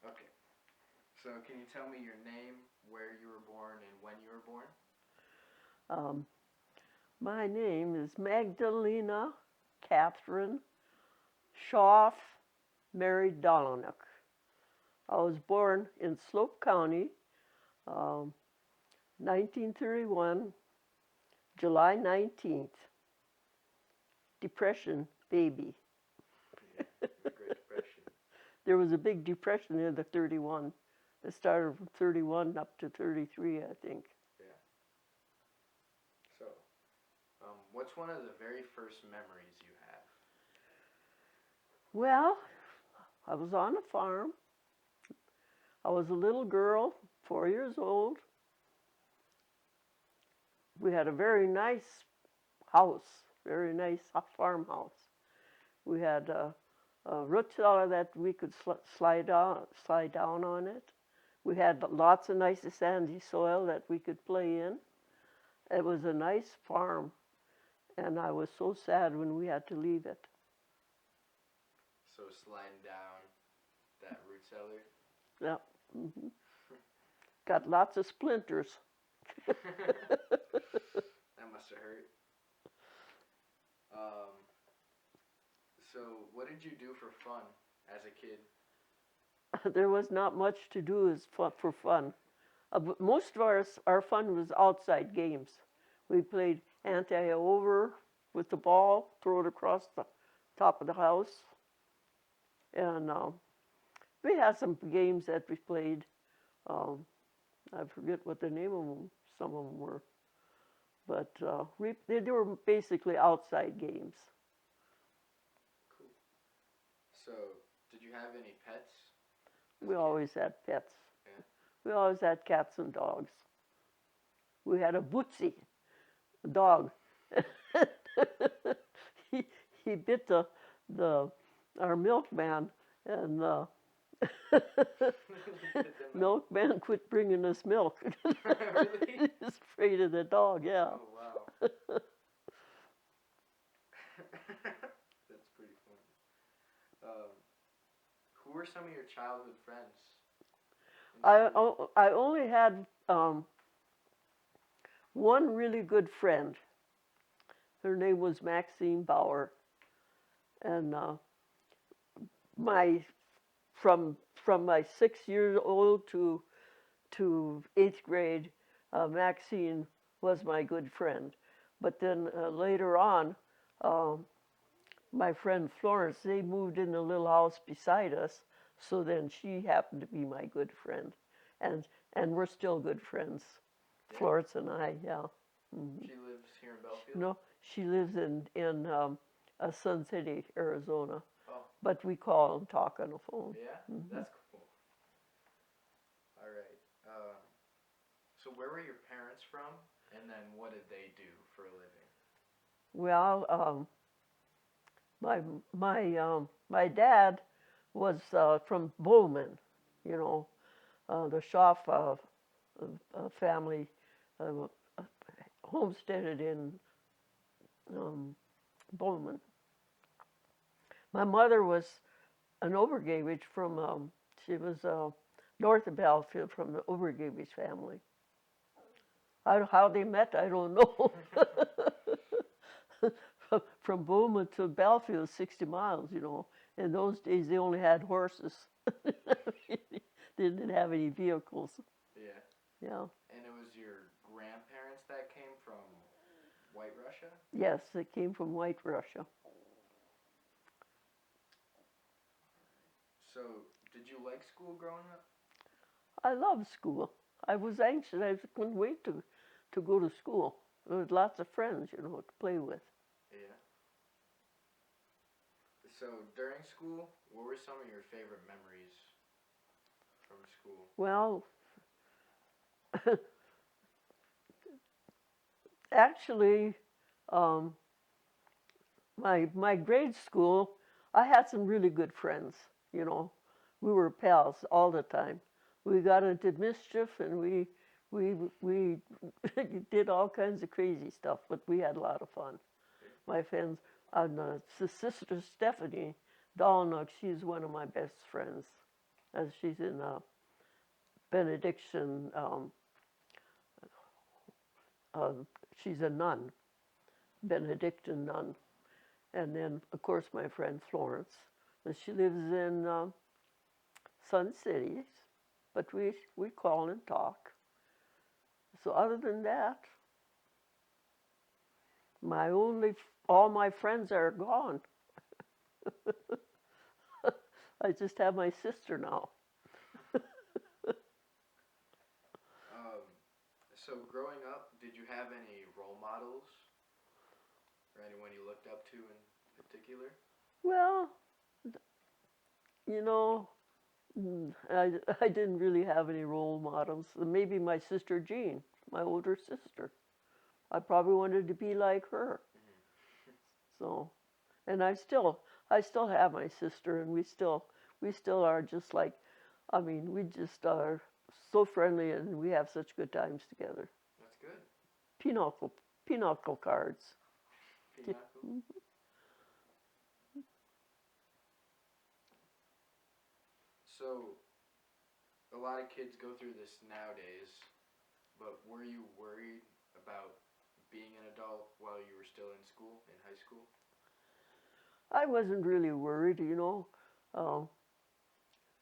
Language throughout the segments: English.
Okay. So can you tell me your name, where you were born, and when you were born? Um, my name is Magdalena Catherine Schaff Mary Doloniuk. I was born in Slope County, um, 1931, July 19th. Depression baby. Yeah, the Great Depression. There was a big depression in the 31. It started from 31 up to 33, I think. Yeah. So, what's one of the very first memories you have? Well, I was on a farm. I was a little girl, 4 years old. We had a very nice house, very nice farmhouse. We had a root cellar that we could slide down on it. We had lots of nice sandy soil that we could play in. It was a nice farm, and I was so sad when we had to leave it. So sliding down that root cellar. Yeah. hmm Got lots of splinters. That must have hurt. Um, so what did you do for fun as a kid? There was not much to do as for fun. Most of our fun was outside games. We played anti-over with the ball, throw it across the top of the house, and we had some games that we played. Um, I forget what the name of them. Some of them were, but they were basically outside games. Cool. So, did you have any pets as We a kid? always had pets. Yeah. We always had cats and dogs. We had a Bootsy, a dog. he he bit the our milkman, and the He bit the milk. milkman quit bringing us milk. Really? He was afraid of the dog. Yeah. Oh wow. That's pretty funny. Who were some of your childhood friends in school? I only had one really good friend. Her name was Maxine Bauer, and my from my 6 years old to eighth grade, Maxine was my good friend. But then later on, um, my friend Florence, they moved in the little house beside us, so then she happened to be my good friend, and we're still good friends, Yeah. Florence and I. Yeah. hmm She lives here in Belfield. No, she lives in Sun City, Arizona, Oh, but we call and talk on the phone. yeah. hmm That's cool. All right. So where were your parents from, and then what did they do for a living? Well, my my dad was from Bowman, you know, the Schaff family uh, homesteaded in um, Bowman. My mother was an Obergavich from, she was north of Battlefield from the Obergavich family. How they met, I don't know. From Bowman to Battlefield, 60 miles, you know. In those days, they only had horses. They didn't have any vehicles. Yeah. Yeah. And it was your grandparents that came from White Russia? Yes, they came from White Russia. So, did you like school growing up? I loved school. I was anxious. I couldn't wait to go to school. There was lots of friends, you know, to play with. Yeah. So, during school, what were some of your favorite memories from school? Well, actually, um, my grade school, I had some really good friends. You know, we were pals all the time. We got into mischief and we did all kinds of crazy stuff, but we had a lot of fun. Yeah. My friends, and sister Stephanie Dolnock, she's one of my best friends, and she's in Benediction. Uh, she's a nun, Benedictine nun. And then, of course, my friend Florence. And she lives in Sun City, but we call and talk. So other than that, all my friends are gone. I just have my sister now. So growing up, did you have any role models or anyone you looked up to in particular? Well, you know, I didn't really have any role models. Maybe my sister Jean, my older sister. I probably wanted to be like her. So, and I still have my sister, and we still are just like, I mean, we just are so friendly, and we have such good times together. That's good. Pinochle cards. Pinochle. So, a lot of kids go through this nowadays, but were you worried about being an adult while you were still in school, in high school? I wasn't really worried, you know.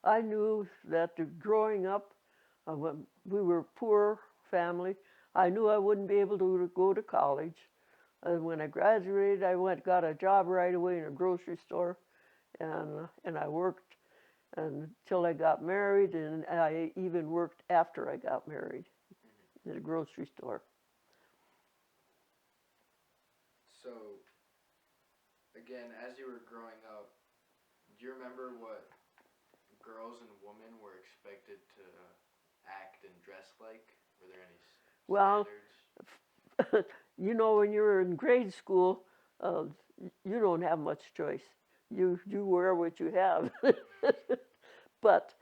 I knew that growing up, when we were a poor family, I knew I wouldn't be able to go to college. And when I graduated, got a job right away in a grocery store, and I worked until I got married, and I even worked after I got married in a grocery store. So, again, as you were growing up, do you remember what girls and women were expected to act and dress like? Were there any Well, standards? you know, when you're in grade school, you don't have much choice. You wear what you have. But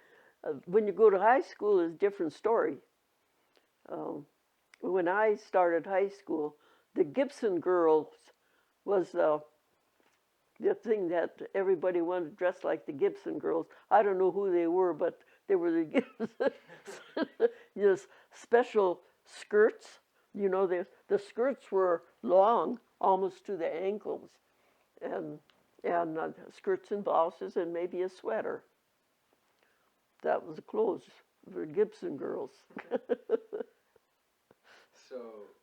when you go to high school, it's a different story. When I started high school, the Gibson girls was the thing that everybody wanted to dress like the Gibson girls. I don't know who they were, but they were the Gibson. You know, special skirts. You know, the skirts were long, almost to the ankles, and skirts and blouses, and maybe a sweater. That was the clothes for Gibson girls. So,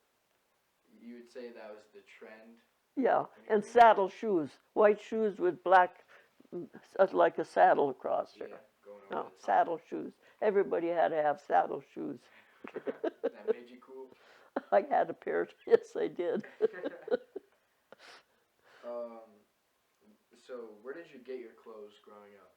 you would say that was the trend? Yeah, and saddle shoes, white shoes with black, like a saddle across there. Yeah, going over No, the top. saddle shoes. Everybody had to have saddle shoes. That made you cool? I had a pair. Yes, I did. So, where did you get your clothes growing up?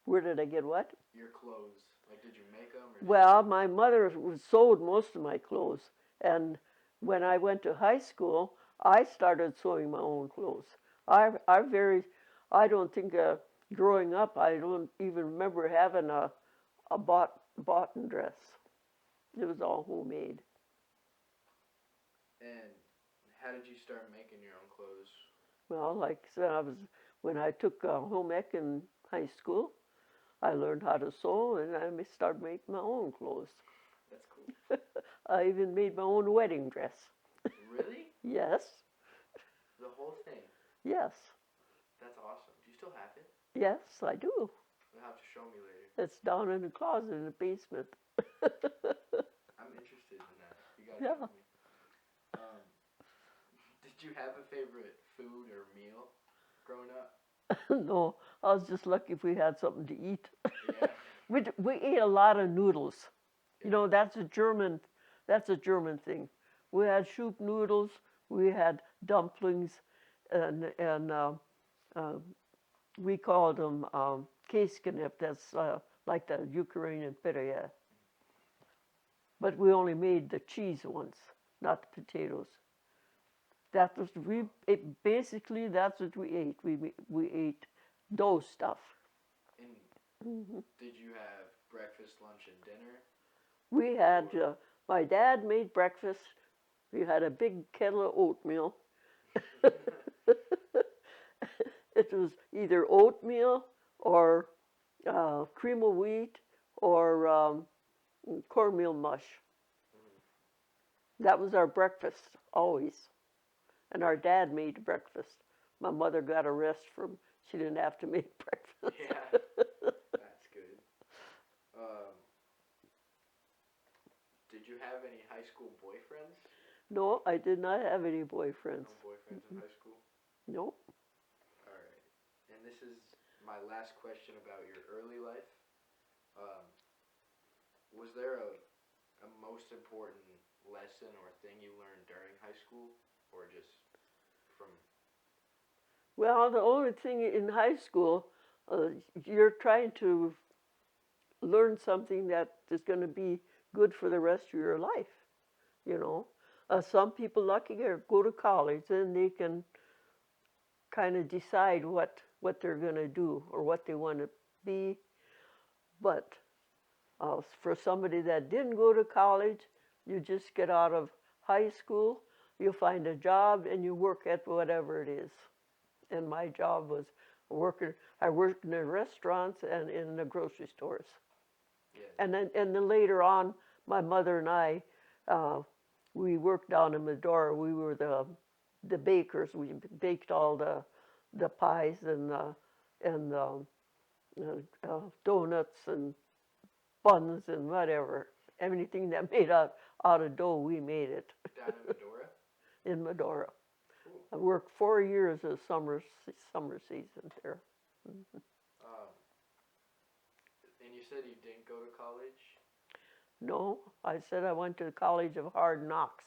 Where did I get what? Your clothes. Like, did you make them? Or Well, my mother sewed most of my clothes, and when I went to high school, I started sewing my own clothes. I don't think growing up, I don't even remember having a bought dress. It was all homemade. And how did you start making your own clothes? Well, like I said, when I took home ec in high school, I learned how to sew, and I started making my own clothes. That's cool. I even made my own wedding dress. Really? Yes, The whole thing? yes, That's awesome. Do you still have it? yes, I do. You'll have to show me later. It's down in the closet in the basement. I'm interested in that. You gotta Yeah. show me. Did you have a favorite food or meal growing up? No, I was just lucky if we had something to eat. Yeah. We ate a lot of noodles. You know, that's a German thing. We had soup noodles, we had dumplings, and we called them käseknip. That's like the Ukrainian pita. But we only made the cheese ones, not the potatoes. That was basically that's what we ate. We ate those stuff. And did you have breakfast, lunch, and dinner? We had my dad made breakfast. We had a big kettle of oatmeal. It was either oatmeal or cream of wheat or cornmeal mush. That was our breakfast always. And our dad made breakfast. My mother got a rest from, she didn't have to make breakfast. Yeah, that's good. Um, did you have any high school boyfriends? No, I did not have any boyfriends. No boyfriends in high school? Nope. All right. And this is my last question about your early life. Um, was there a most important lesson or thing you learned during high school, or just from? Well, the only thing in high school, you're trying to learn something that is going to be good for the rest of your life, you know. Some people lucky go to college and they can kind of decide what they're going to do or what they want to be. But for somebody that didn't go to college, you just get out of high school, you find a job, and you work at whatever it is. And my job was working. I worked in the restaurants and in the grocery stores. Yeah. And then later on, my mother and I, we worked down in Medora. We were the bakers. We baked all the pies and donuts and buns and whatever. Anything that made out of dough, we made it. Down in Medora? In Medora. Cool. I worked 4 years of summer season there. And you said you didn't go to college? No, I said I went to the College of Hard Knocks.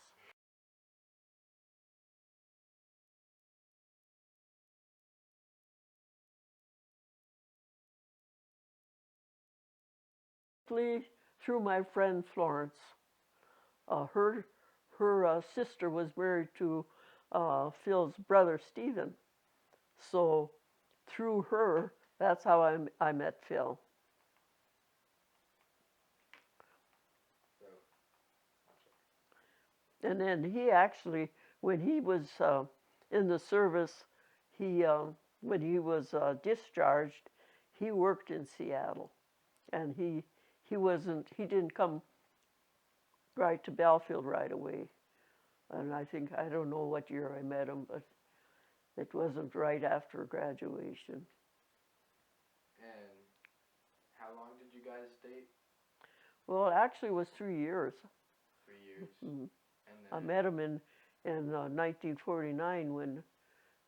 Through my friend Florence. Her sister was married to Phil's brother Stephen. So through her, that's how I met Phil. And then he actually, when he was in the service, when he was discharged, he worked in Seattle, and he didn't come right to Belfield right away. And I don't know what year I met him, but it wasn't right after graduation. And how long did you guys date? Well, it actually was 3 years. 3 years. Mm-hmm. And then I met him in 1949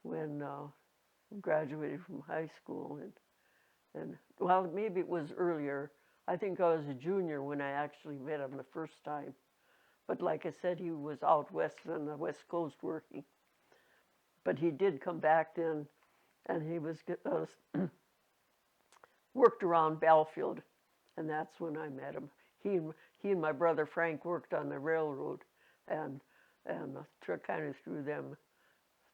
when graduated from high school, and well, maybe it was earlier. I think I was a junior when I actually met him the first time. But like I said, he was out west on the West Coast working. But he did come back then, and he was worked around Belfield, and that's when I met him. He and my brother Frank worked on the railroad, and kind of through them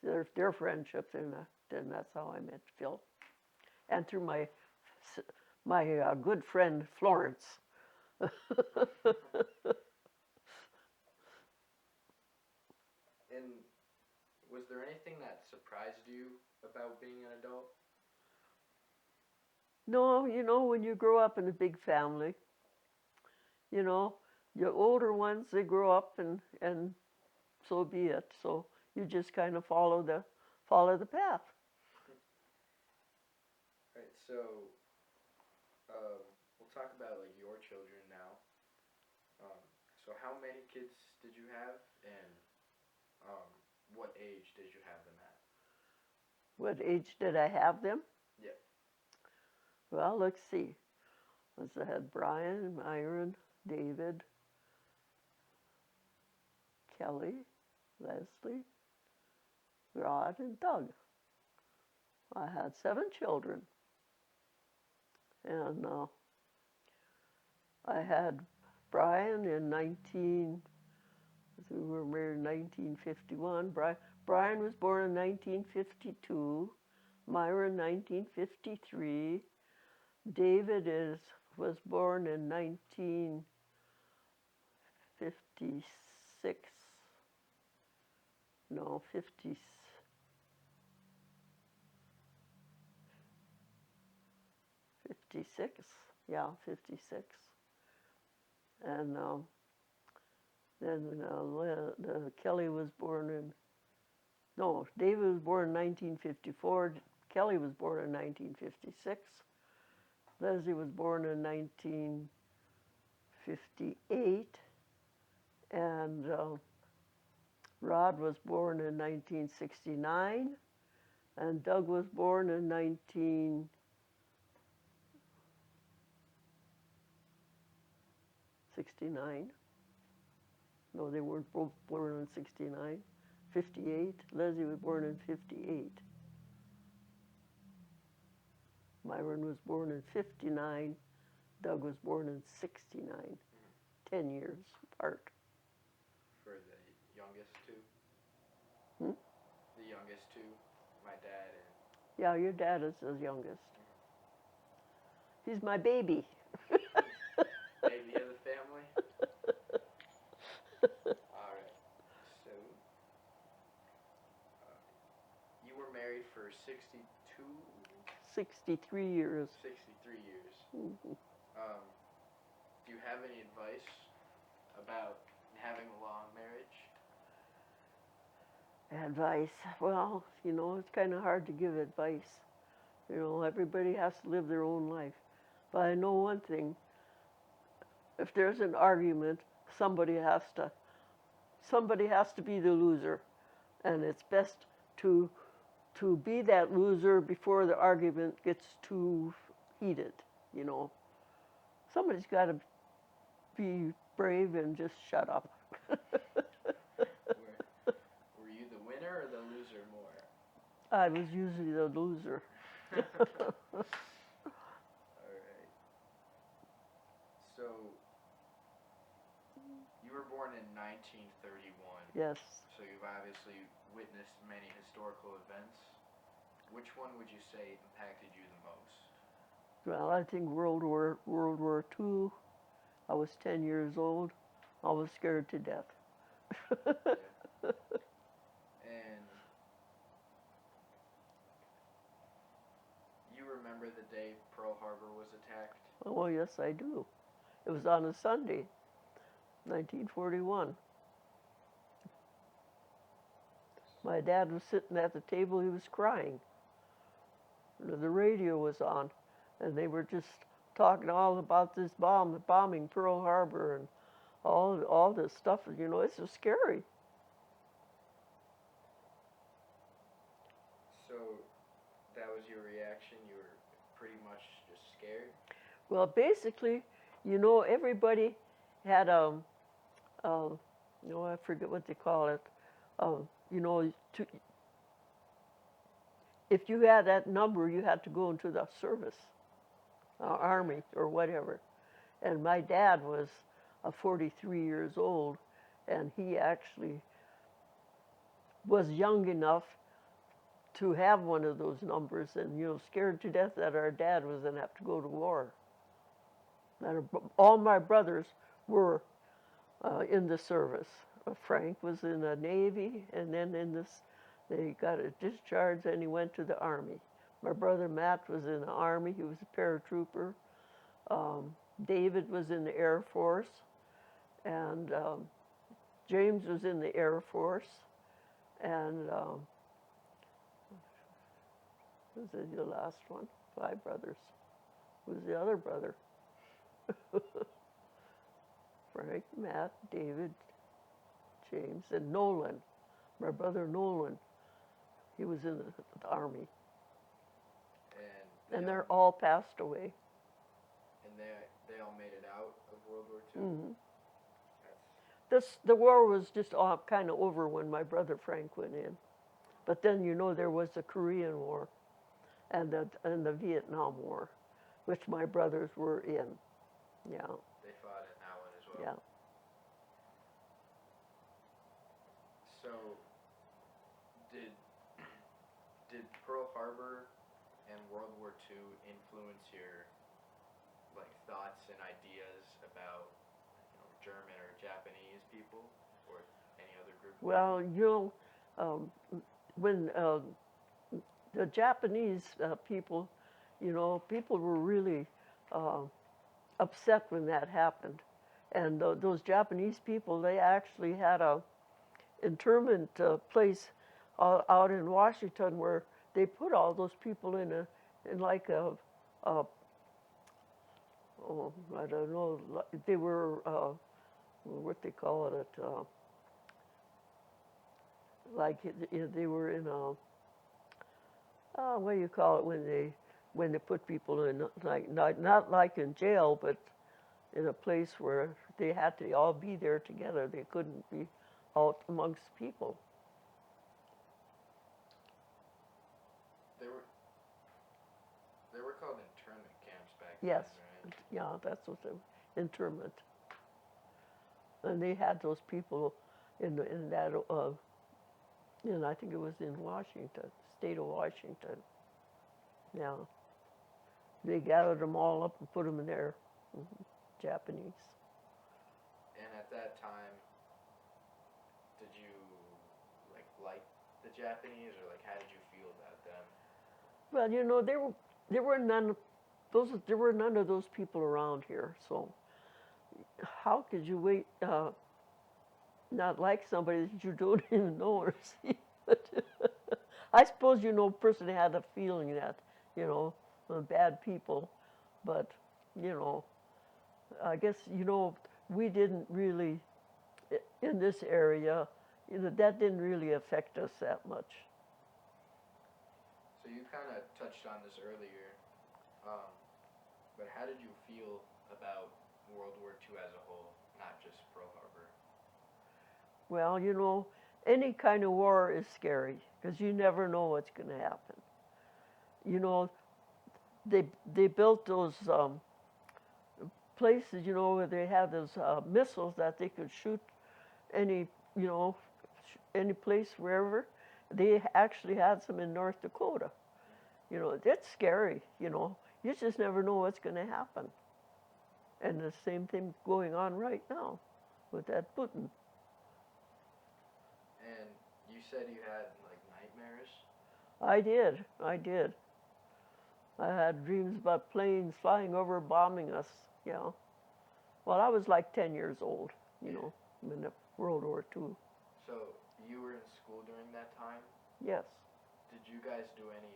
their friendship, and then that's how I met Phil, and through my good friend Florence. And was there anything that surprised you about being an adult? No, when you grow up in a big family, your older ones, they grow up and so be it. So you just kind of follow the path. Right. So we'll talk about like your children now. So how many kids did you have, and what age did you have them at? What age did I have them? Yeah. Well, let's see. I had Brian, Myron, David, Kelly, Leslie, Rod, and Doug. I had 7 children. And I had Brian in we were married in 1951. Brian was born in 1952. Myron 1953. David was born in 1956. No, 50. 56. Yeah, 56. And then Kelly was born in, no, David was born in 1954. Kelly was born in 1956. Leslie was born in 1958. And Rod was born in 1969. And Doug was born in 1969. No, they weren't both born in 69. 58. Leslie was born in 58. Myron was born in 59. Doug was born in 69. 10 years apart. For the youngest two? Hmm? The youngest two? My dad and... Yeah, your dad is the youngest. He's my baby. Baby of the family? Alright. So, you were married for 62? 63 years. 63 years. Mhm. Do you have any advice about having a long marriage? Advice. Well, it's kind of hard to give advice. Everybody has to live their own life. But I know one thing. If there's an argument, somebody has to be the loser. And it's best to be that loser before the argument gets too heated, Somebody's got to be brave and just shut up. Were you the winner or the loser more? I was usually the loser. Alright. So, you were born in 1931. Yes. So you've obviously witnessed many historical events. Which one would you say impacted you the most? Well, I think World War II. I was 10 years old. I was scared to death. And you remember the day Pearl Harbor was attacked? Oh, yes, I do. It was on a Sunday, 1941. My dad was sitting at the table. He was crying. The radio was on, and they were just talking all about this bombing Pearl Harbor, and all this stuff. It's so scary. So that was your reaction? You were pretty much just scared? Well, basically, everybody had I forget what they call it. If you had that number, you had to go into the service, army or whatever. And my dad was 43 years old, and he actually was young enough to have one of those numbers, and scared to death that our dad was going to have to go to war. And all my brothers were in the service. Frank was in the Navy, and then they got a discharge, and he went to the Army. My brother Matt was in the Army. He was a paratrooper. David was in the Air Force, and James was in the Air Force, and who's the last one? 5 brothers. Who's the other brother? Frank, Matt, David, James, and Nolan. My brother Nolan. He was in the Army. And they're all passed away. And they all made it out of World War II? Mm-hmm. The war was just kind of over when my brother Frank went in. But then, there was the Korean War and the Vietnam War, which my brothers were in. Yeah. They fought in that one as well? Yeah. So, did Pearl Harbor and World War II influence your thoughts and ideas about German or Japanese people or any other group? Well, when the Japanese people, people were really uh, upset when that happened. And those Japanese people, they actually had a internment place out in Washington where they put all those people in like a oh, I don't know, they were what they call it, like they were in a what do you call it when they put people in, like not like in jail, but in a place where they had to all be there together. They couldn't be out amongst people. They were called internment camps back Yes, then, right? yeah, that's what the internment. And they had those people in that, and I think it was in Washington, state of Washington. Yeah, they gathered them all up and put them in there. Japanese. And at that time, did you like the Japanese, or like how did you feel about them? Well, there were none of those people around here. So how could you not like somebody that you don't even know or see? I suppose a person had a feeling that bad people, but you know I guess we didn't really in this area. That didn't really affect us that much. So you kind of touched on this earlier, um, but how did you feel about World War II as a whole, not just Pearl Harbor? Well, any kind of war is scary because you never know what's going to happen. You know, they built those places, where they had those missiles that they could shoot any, any place wherever. They actually had some in North Dakota. It's scary. You just never know what's going to happen. And the same thing going on right now with that Putin. And you said you had like nightmares? I did. I had dreams about planes flying over, bombing us. Yeah. Well, I was like 10 years old, in the World War II. So you were in school during that time? Yes. Did you guys do any?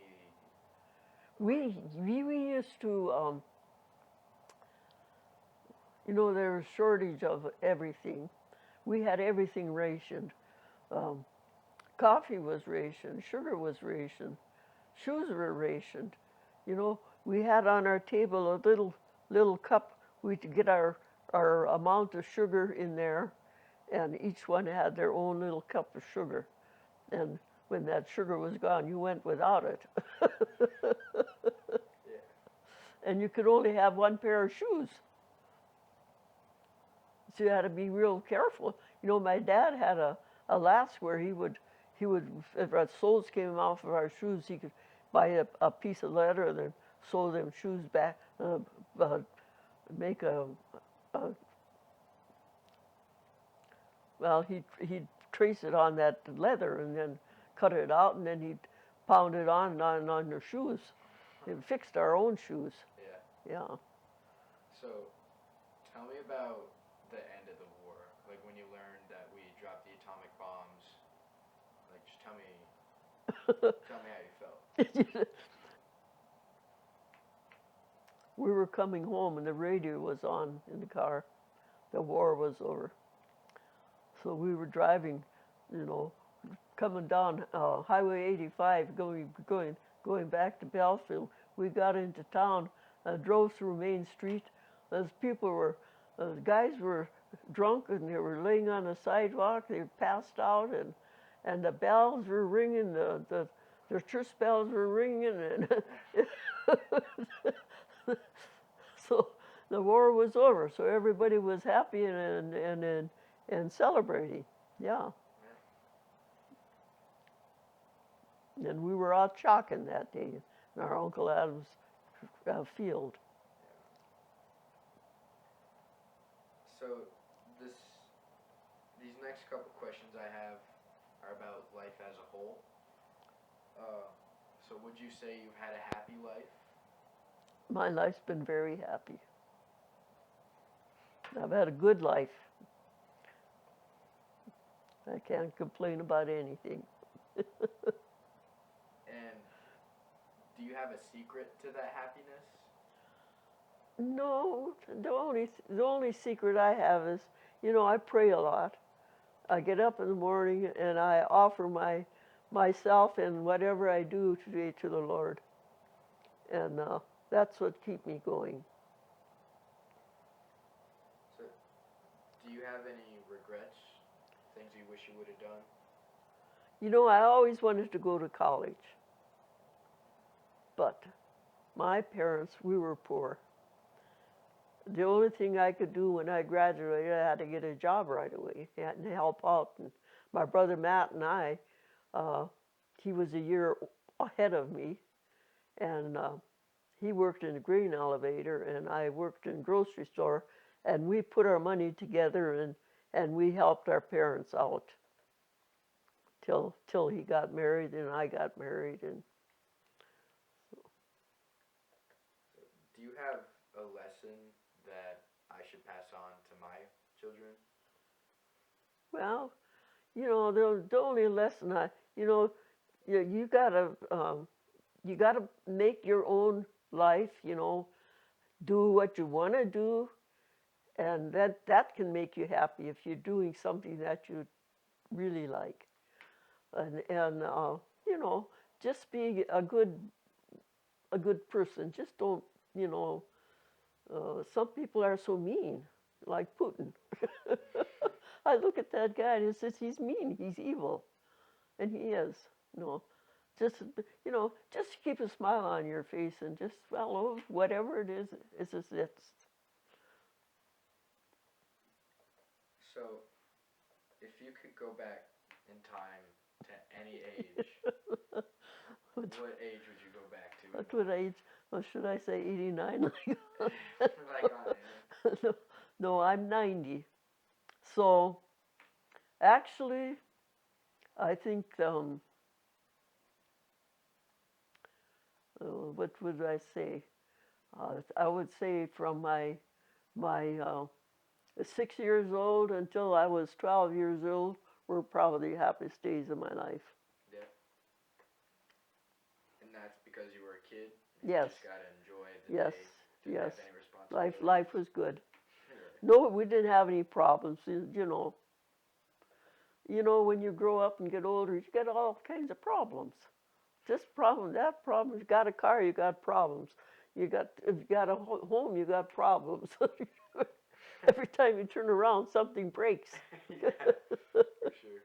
We used to, there was shortage of everything. We had everything rationed. Coffee was rationed, sugar was rationed, shoes were rationed. We had on our table a little cup. We'd get our amount of sugar in there, and each one had their own little cup of sugar. And when that sugar was gone, you went without it. Yeah. And you could only have one pair of shoes. So you had to be real careful. My dad had a lass where he would, if our soles came off of our shoes, he could buy a piece of leather and then sew them shoes back, make well, he'd trace it on that leather and then cut it out, and then he'd pound it on your shoes. He fixed our own shoes. Yeah. Yeah. So tell me about the end of the war. Like when you learned that we dropped the atomic bombs. Like just tell me how you felt. We were coming home and the radio was on in the car. The war was over. So we were driving, coming down Highway 85, going back to Belfield. We got into town, drove through Main Street. Those guys were drunk and they were laying on the sidewalk. They passed out, and the bells were ringing. The church bells were ringing, and so the war was over. So everybody was happy and celebrating. Yeah. And we were out chalking that day in our Uncle Adam's field. So these next couple questions I have are about life as a whole. So would you say you've had a happy life? My life's been very happy. I've had a good life. I can't complain about anything. And do you have a secret to that happiness? No, the only secret I have is, I pray a lot. I get up in the morning and I offer myself and whatever I do today to the Lord, and that's what keeps me going. So, do you have any regrets? Things you wish you would have done? I always wanted to go to college, but my parents, we were poor. The only thing I could do when I graduated, I had to get a job right away and help out. And my brother Matt and I, uh, he was a year ahead of me, and he worked in a grain elevator, and I worked in a grocery store, and we put our money together and we helped our parents out till he got married and I got married. And Do you have a lesson that I should pass on to my children? well, the only lesson you gotta you gotta make your own life. Do what you want to do, and that can make you happy if you're doing something that you really like. And just be a good person. Just don't, you know. Some people are so mean, like Putin. I look at that guy and it says he's mean, he's evil, and he is. You know, just just keep a smile on your face and just follow whatever it is. It's just it's. So, if you could go back in time to any age, what age would you go back to? What age? Or should I say 89? Like on it. No, no, I'm 90. So actually, I think what would I say? I would say from my 6 years old until I was 12 years old were probably the happiest days of my life. Yeah. And that's because you were a kid? Yes. You just got to enjoy the Yes. day. Didn't Yes. have any responsibilities. Life was good. Yeah. No, we didn't have any problems. When you grow up and get older, you get all kinds of problems. This problem, that problem. You got a car, you got problems. If you got a home, you got problems. Every time you turn around, something breaks. Yeah, for sure.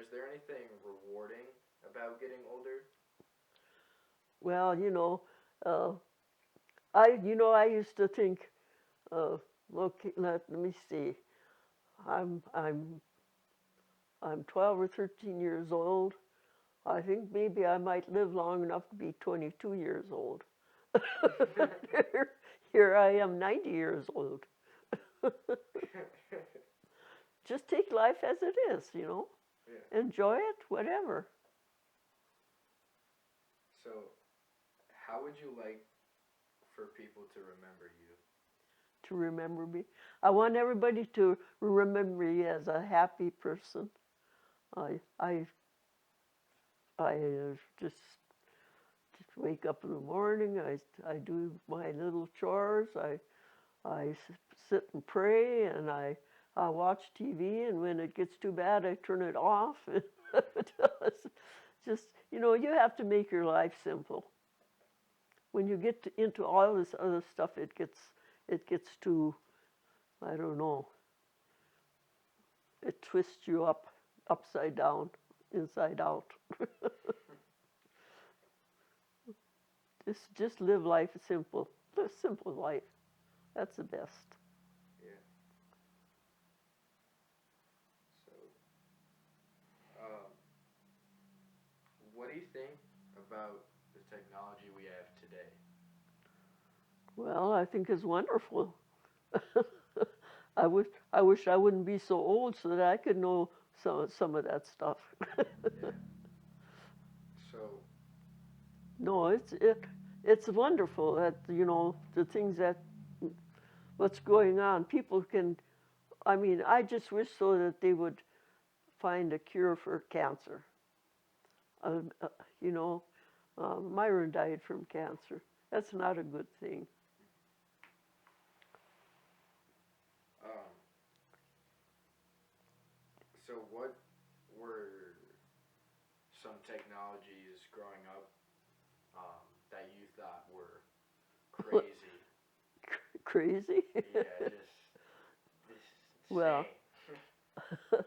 Is there anything rewarding about getting older? Well, uh, I used to think, look, let me see. I'm 12 or 13 years old. I think maybe I might live long enough to be 22 years old. Here I am, 90 years old. Just take life as it is, Yeah. Enjoy it, whatever. So, how would you like for people to remember you? To remember me. I want everybody to remember me as a happy person. I just wake up in the morning. I do my little chores. I sit and pray, and I watch TV. And when it gets too bad, I turn it off. Just you have to make your life simple. When you get into all this other stuff, it gets too, I don't know. It twists you upside down, inside out. Just live life simple. Live simple life. That's the best. Yeah. So, um, what do you think about the technology we have today? Well, I think it's wonderful. I wish I wouldn't be so old so that I could know some of that stuff. Yeah. So, No, it's wonderful that the things that what's going on. People can. I mean, I just wish so that they would find a cure for cancer. Uh, uh, you know, Myron died from cancer. That's not a good thing. um, so what were some technologies growing up that you thought were crazy? Crazy? Yeah, just Well, insane.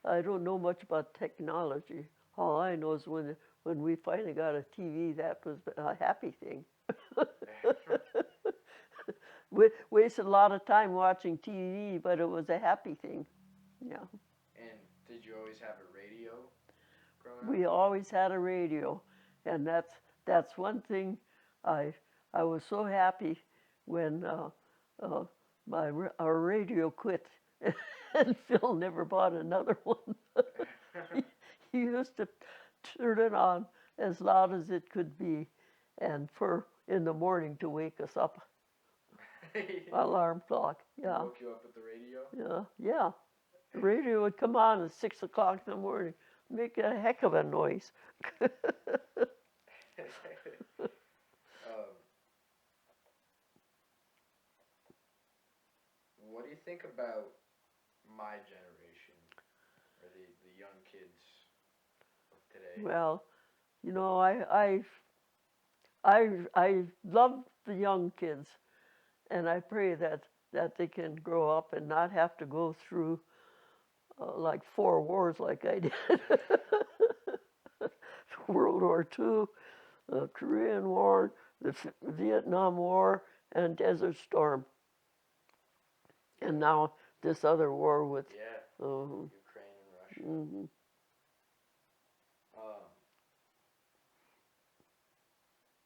I don't know much about technology. All I know is when we finally got a TV, that was a happy thing. We wasted a lot of time watching TV, but it was a happy thing. Yeah. And did you always have a radio growing We up? always had a radio, and that's one thing. I I was so happy when uh, our radio quit, and Phil never bought another one. He used to turn it on as loud as it could be, and for in the morning to wake us up. Alarm clock. Yeah, Woke you up with the radio? yeah. The radio would come on at 6 o'clock in the morning, make a heck of a noise. um, what do you think about my generation, or the young kids of today? Well, I love the young kids, and I pray that they can grow up and not have to go through like 4 wars like I did. World War II, the Korean War, the Vietnam War, and Desert Storm, and now this other war with. Yeah, Uh, Ukraine and Russia. hmm Um,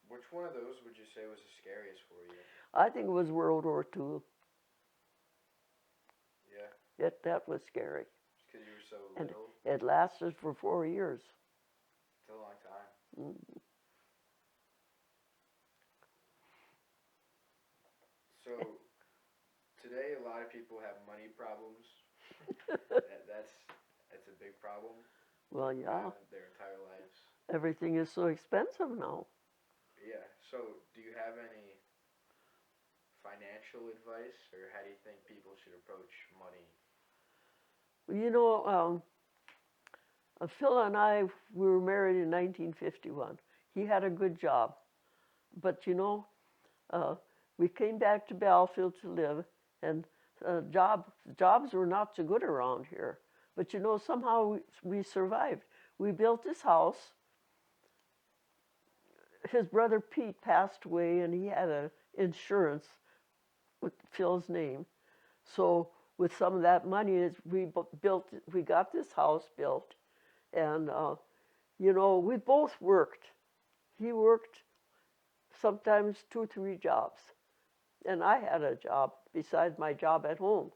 which one of those would you say was the scariest for you? I think it was World War II. Yeah, That was scary, just because you were so and little. it lasted for 4 years. It's a long time. Mm. So today, a lot of people have money problems. That's a big problem. Well, yeah, Their entire lives. everything is so expensive now. Yeah. So, do you have any financial advice, or how do you think people should approach money? You know, Phil and I, we were married in 1951. He had a good job, but uh, we came back to Battlefield to live, and jobs were not so good around here. But somehow we survived. We built this house. His brother Pete passed away, and he had a insurance with Phil's name. So with some of that money, we got this house built, and we both worked. He worked sometimes 2, 3 jobs, and I had a job besides my job at home.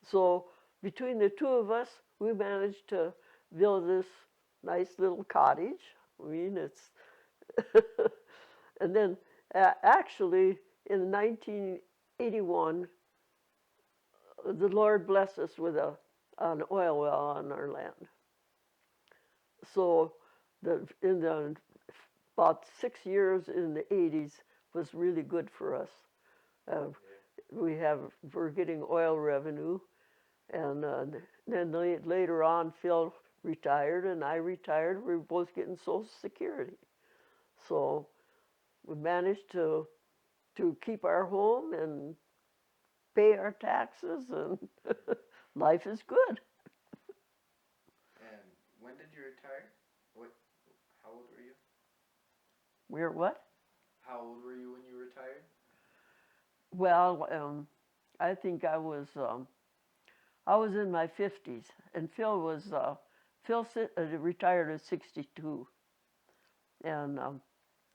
So between the two of us, we managed to build this nice little cottage. I mean, it's and then actually in 1981, the Lord blessed us with an oil well on our land. So in the about 6 years in the 80s was really good for us. Uh, we're getting oil revenue, and then later on Phil retired and I retired. We were both getting Social Security, so we managed to keep our home and pay our taxes, and life is good. And when did you retire? What? How old were you? We're what? How old were you when you retired? Well, I think I was in my 50s, and Phil retired at 62, and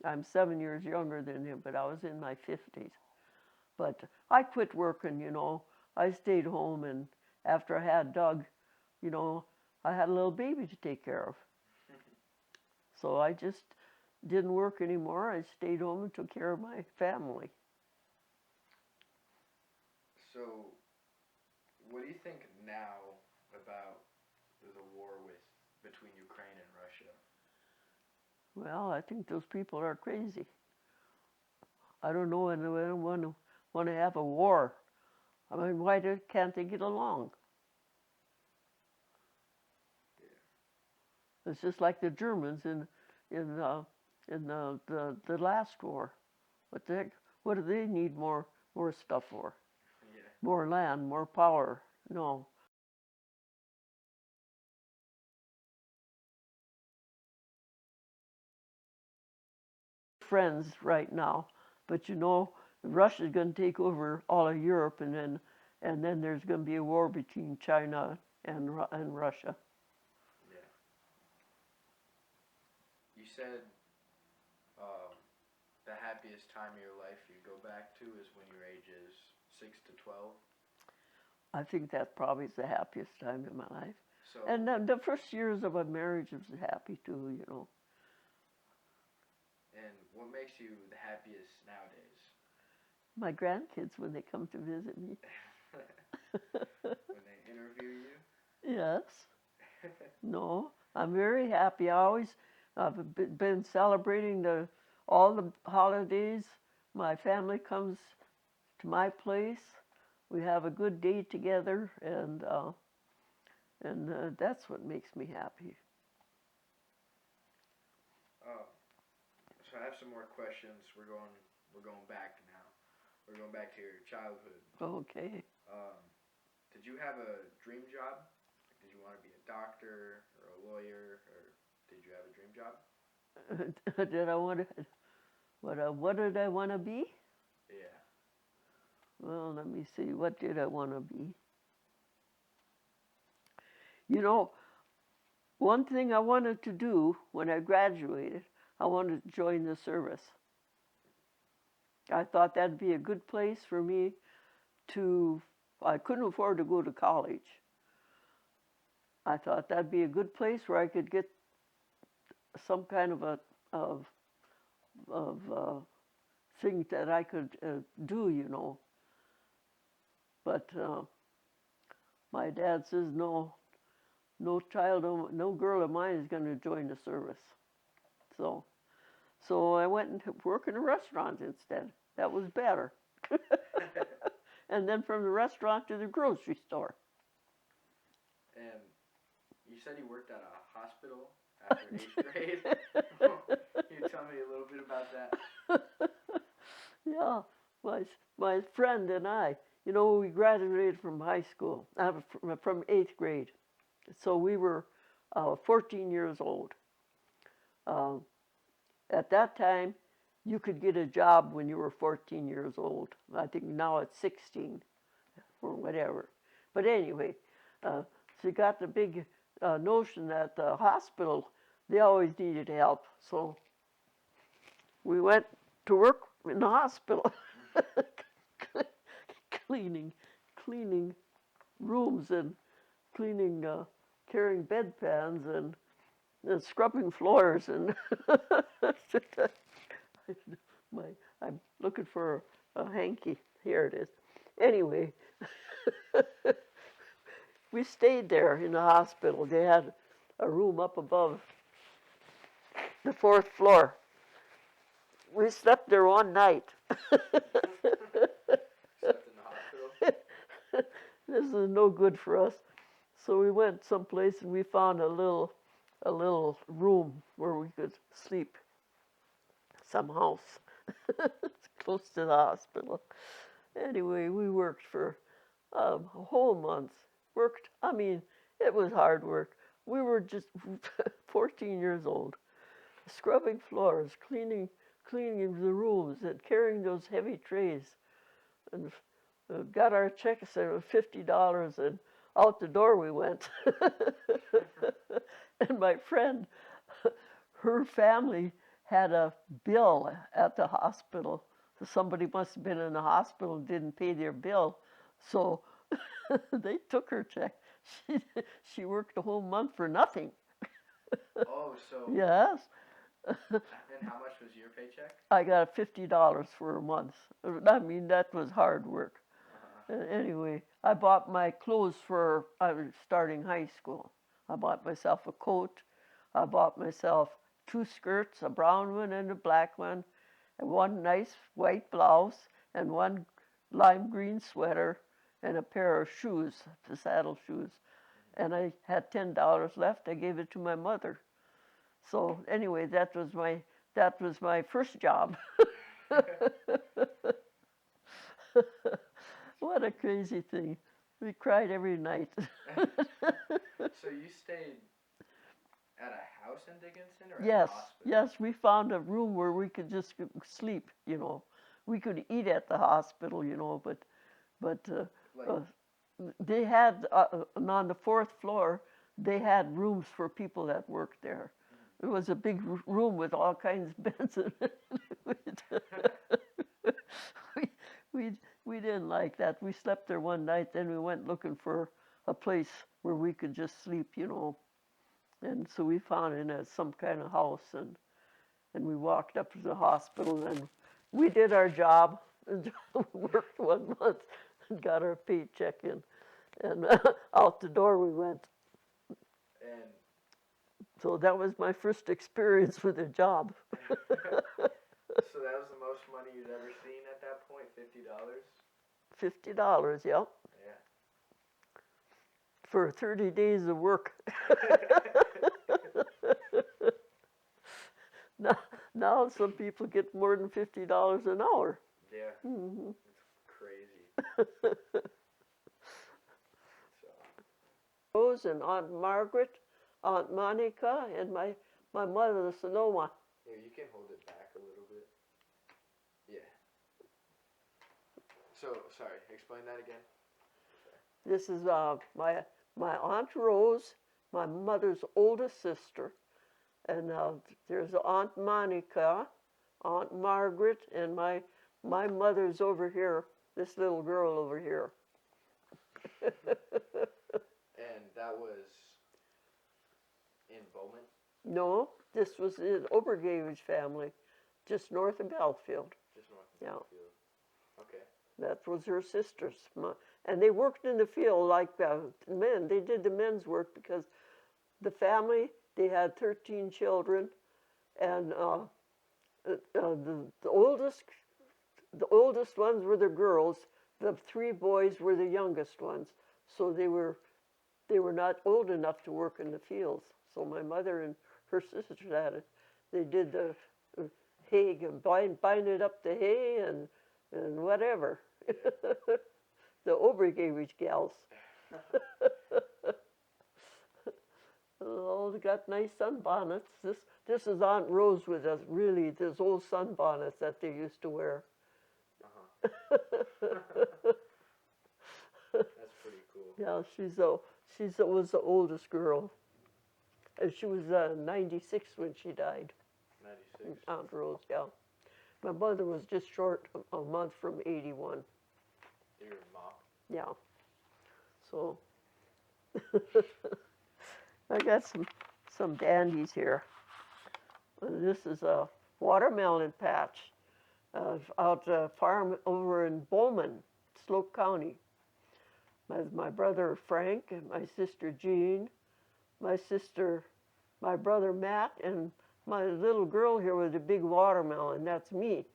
I'm 7 years younger than him, but I was in my 50s. But I quit working. I stayed home, and after I had Doug, you know, I had a little baby to take care of. So I just didn't work anymore. I stayed home and took care of my family. So, what do you think now about the war between Ukraine and Russia? Well, I think those people are crazy. I don't know, and I don't want to have a war. I mean, can't they get along? Yeah. It's just like the Germans in the last war. What the heck? What do they need more stuff for? Yeah. More land, more power? No. Friends right now, but Russia's going to take over all of Europe, and then there's going to be a war between China and Russia. Yeah. You said um, the happiest time of your life you go back to is when your age is 6 to 12. I think that probably is the happiest time in my life. So, And the first years of a marriage was happy too. and what makes you the happiest nowadays? My grandkids when they come to visit me. When they interview you? Yes. No, I'm very happy. I've been celebrating all the holidays. My family comes to my place. We have a good day together, and that's what makes me happy. So I have some more questions. We're going back now. We're going back to your childhood. Okay. Did you have a dream job? Did you want to be a doctor or a lawyer, or did you have a dream job? Did I want to? What did I want to be? Yeah. Well, let me see. What did I want to be? You know, one thing I wanted to do when I graduated, I wanted to join the service. I thought that'd be a good place for me I couldn't afford to go to college. I thought that'd be a good place where I could get some kind of thing that I could do. But my dad says no girl of mine is going to join the service. So I went and worked in a restaurant instead. That was better. And then from the restaurant to the grocery store. And you said you worked at a hospital after 8th grade. Can you tell me a little bit about that? Yeah, my friend and I, we graduated from high school, from 8th grade. So we were 14 years old. At that time, you could get a job when you were 14 years old. I think now it's 16 or whatever. But anyway, so you got the big notion that the hospital, they always needed help. So we went to work in the hospital, cleaning rooms and carrying bedpans and scrubbing floors and I'm looking for a hanky. Here it is. Anyway, we stayed there in the hospital. They had a room up above the 4th floor. We slept there one night. Slept in the hospital? This is no good for us. So we went someplace and we found a little room where we could sleep. Some house. It's close to the hospital. Anyway, we worked for a whole month. It was hard work. We were just 14 years old. Scrubbing floors, cleaning the rooms, and carrying those heavy trays. And got our checks of $50, and out the door we went. And my friend, her family had a bill at the hospital. Somebody must have been in the hospital and didn't pay their bill. So they took her check. she, she worked the whole month for nothing. Oh, so Yes. and how much was your paycheck? I got $50 for a month. I mean, that was hard work. Anyway, I bought my clothes for I was starting high school. I bought myself a coat. I bought myself 2 skirts, a brown one and a black one, and one nice white blouse, and one lime green sweater, and a pair of shoes, the saddle shoes. And I had $10 left. I gave it to my mother. So anyway, that was my first job. What a crazy thing. We cried every night. So you stayed at a house in Dickinson or Yes, at a hospital? yes, we found a room where we could just sleep, We could eat at the hospital, but Like, they had, and on the 4th floor, they had rooms for people that worked there. It was a big room with all kinds of beds in it. we, we, we didn't like that. We slept there one night, then we went looking for a place where we could just sleep, And so we found it in some kind of house, and we walked up to the hospital, and we did our job, and worked 1 month, and got our paycheck in, and out the door we went. and So that was my first experience with a job. so that was the most money you'd ever seen at that point, $50? $50, yep, Yeah. for 30 days of work. Now some people get more than $50 an hour. Yeah. Mm-hmm. It's crazy. So, Rose and Aunt Margaret, Aunt Monica, and my mother, Sonoma. here, you can hold it back a little bit. Yeah. So, sorry, explain that again. This is my Aunt Rose, my mother's oldest sister, and there's Aunt Monica, Aunt Margaret, and my mother's over here. This little girl over here. And that was in Bowman? No, this was an Obergavage family, just north of Belfield. Just north of Yeah. Fairfield. Okay. That was her sisters. And they worked in the field like men. They did the men's work because the family, they had 13 children, and the oldest ones were the girls. The 3 boys were the youngest ones. So they were not old enough to work in the fields. So my mother and her sisters had it. They did the hay, binding up the hay and whatever. The Obergavage gals. Oh, they got nice sunbonnets. This is Aunt Rose with us, really, those old sunbonnets that they used to wear. That's pretty cool. Yeah, she was the oldest girl. And she was 96 when she died. 96. Aunt Rose, yeah. My mother was just short a month from 81. Your mom? Yeah. So I got some dandies here. This is a watermelon patch out a farm over in Bowman, Slope County. My brother Frank and my sister Jean, my brother Matt, and my little girl here with a big watermelon. That's me.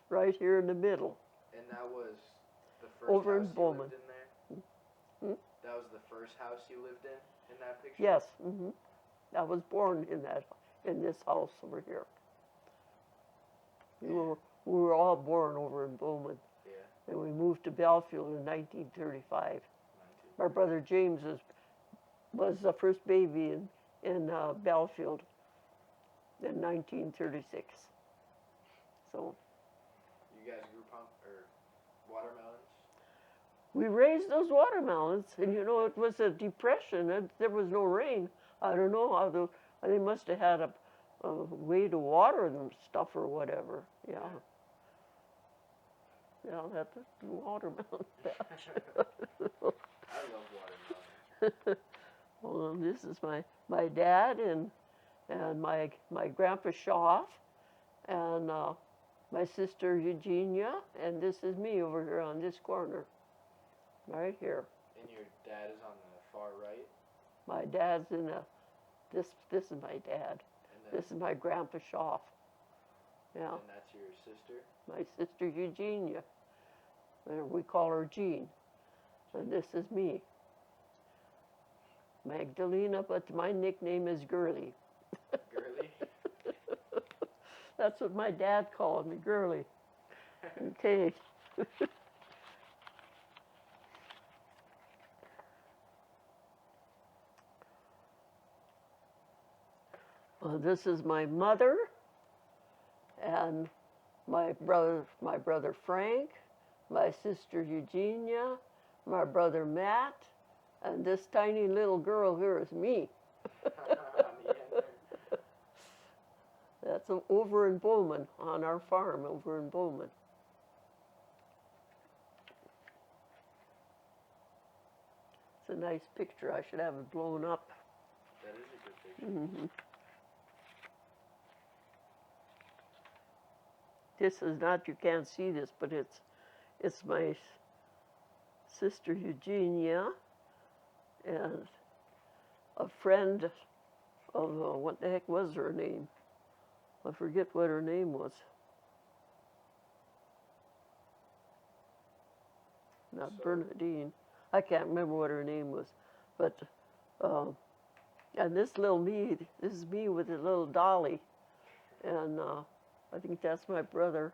Right here in the middle. And that was the first Over in house you Bowman. lived in there? Hmm? That was the first house you lived in that picture? Yes. I was born in this house over here. We were all born over in Bowman. Yeah. And we moved to Belfield in 1935. My brother James was the first baby in Belfield in 1936. So You guys grew watermelons? we raised those watermelons, and it was a depression, and there was no rain. I don't know how they must have had a way to water them stuff or whatever. Yeah. Yeah, that's a watermelon patch. I love watermelon. Well, this is my dad and my grandpa Shaw and my sister Eugenia, and this is me over here on this corner, right here. And your dad is on the far right? My dad's in a, this is my dad. And then, This is my grandpa Shaw. Yeah, and that's your sister? my sister Eugenia. And we call her Jean. And this is me, Magdalena, but my nickname is Girly. Girly? That's what my dad called me, Girly. Okay. Well, this is my mother and my brother Frank, my sister Eugenia, my brother Matt, and this tiny little girl here is me. That's over in Bowman, on our farm over in Bowman. It's a nice picture. I should have it blown up. That is a good picture. Hmm. This is not, you can't see this, but it's my sister Eugenia and a friend of, what the heck was her name? I forget what her name was. Not So- Bernadine. I can't remember what her name was. But, and this little me, this is me with a little dolly. And I think that's my brother.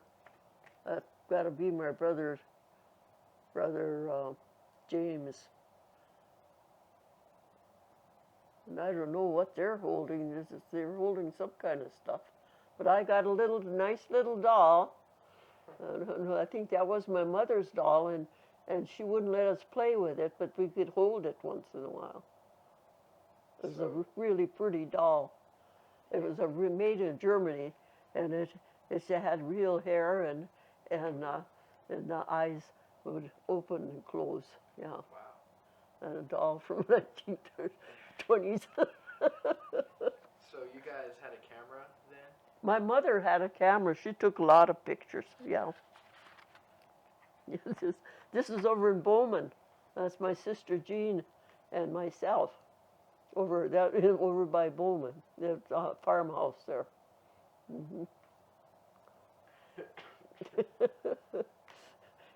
That's got to be my brother James. And I don't know what they're holding. They're holding some kind of stuff. But I got a nice little doll. And I think that was my mother's doll, and she wouldn't let us play with it, but we could hold it once in a while. It was a really pretty doll. It was made in Germany, and it had real hair, and the eyes would open and close. Yeah. Wow. And a doll from 1920s. So you guys had a camera then? My mother had a camera. She took a lot of pictures. Yeah. This is over in Bowman. That's my sister Jean and myself. Over by Bowman, the farmhouse there. Hmm.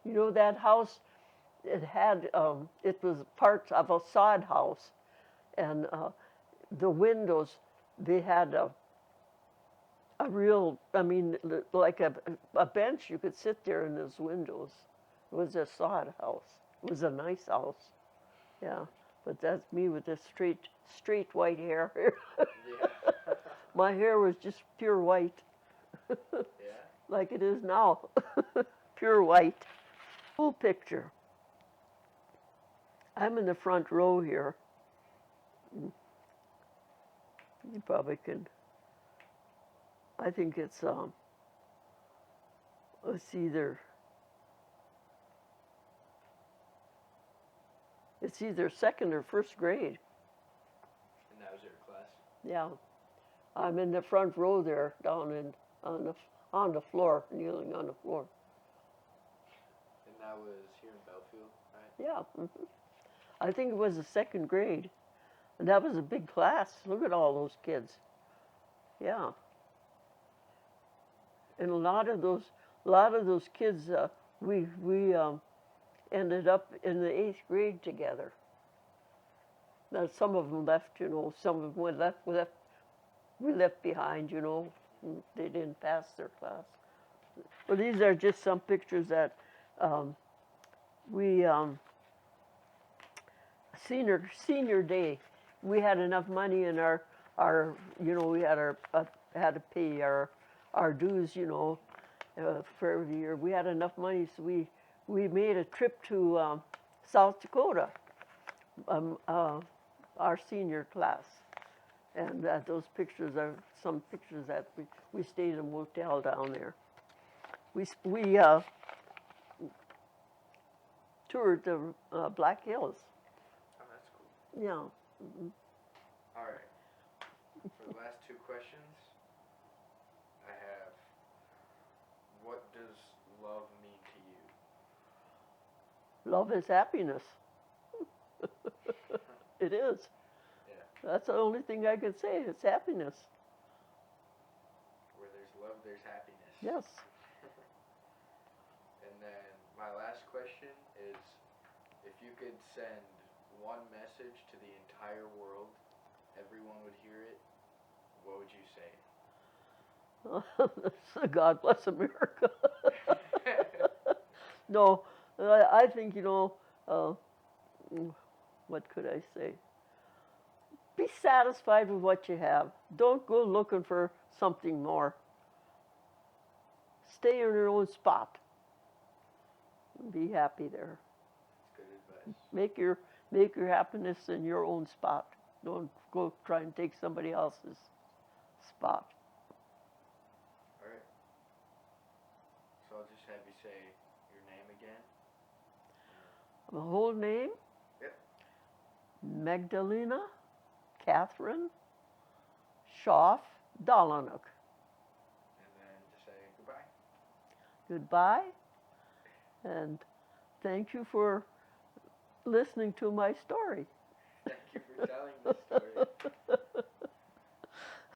You know that house? It was part of a sod house, and the windows, they had a real, I mean, like a bench. You could sit there in those windows. It was a sod house. It was a nice house. Yeah. But that's me with this straight white hair. Yeah. My hair was just pure white, Yeah. like it is now. Pure white. Full picture. I'm in the front row here. You probably can. I think it's either second or first grade. And that was your class? Yeah, I'm in the front row there, down on the floor, kneeling on the floor. And that was here in Belfield, right? Yeah, I think it was the second grade, and that was a big class. Look at all those kids. Yeah, and a lot of those kids, we ended up in the 8th grade together. Now some of them left, you know. Some of them we left behind, you know. They didn't pass their class. Well, these are just some pictures that we senior day. We had enough money in our you know, we had had to pay our dues, you know, for every year. We had enough money, so we made a trip to South Dakota, our senior class. And those pictures are some pictures that we stayed in a motel down there. toured the Black Hills. Oh, that's cool. Yeah. All right. For the last two questions, I have, what does love mean to you? Love is happiness. It is. Yeah. That's the only thing I can say. It's happiness. Where there's love, there's happiness. Yes. And then my last question is, if you could send one message to the entire world, everyone would hear it, what would you say? God bless America. No, I think, what could I say? Be satisfied with what you have. Don't go looking for something more. Stay in your own spot. Be happy there. That's good advice. Make your happiness in your own spot. Don't go try and take somebody else's spot. All right. So I'll just have you say your name again. The whole name? Yep. Magdalena Catherine Schaff Dalanuk. And then just say goodbye. Goodbye, and thank you for listening to my story. Thank you for telling the story.